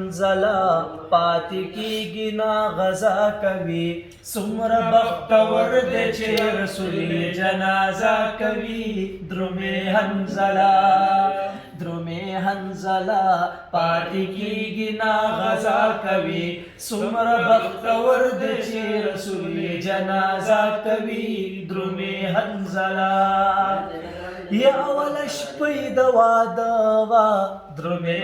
حنزله پاتې کیږي نا غزا کوي څومره بختور دی چې رسول جنازه کوي درومې حنزله پاتې کیږي نا غزا کوي څومره بختور دی چې رسول جنازه کوي درومې حنزله یا اول شپې د واده وا درومې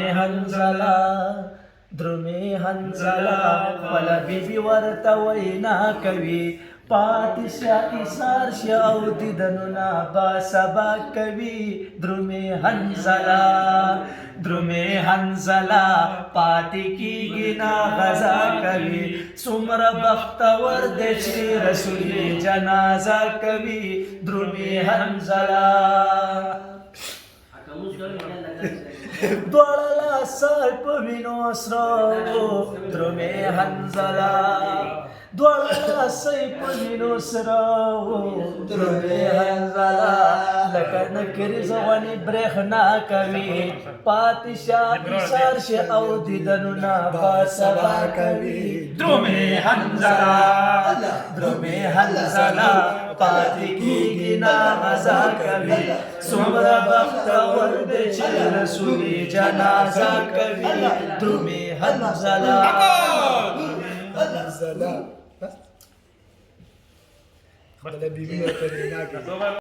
حنزله خپل بیبي ورته وینا کوي پاتې شه ایثار شه او دیدنونه با سبا کوي درومې حنزله پاتې کیږي نا غزا کوي څومره بختور دی چې رسول جنازه کوي درومې حنزله دواړه لاسه په وینو سره درومې حنزله لکه نکریز غوندې برېښنا کوي پاتې شه ایثار شه او دیدنونه با سبا کوي درومې حنزله پاتې کیږي نا غزا کوي څومره بختور دی چې رسول جنازه کوي درومې حنزله خپله بیبي ورته وینا کوي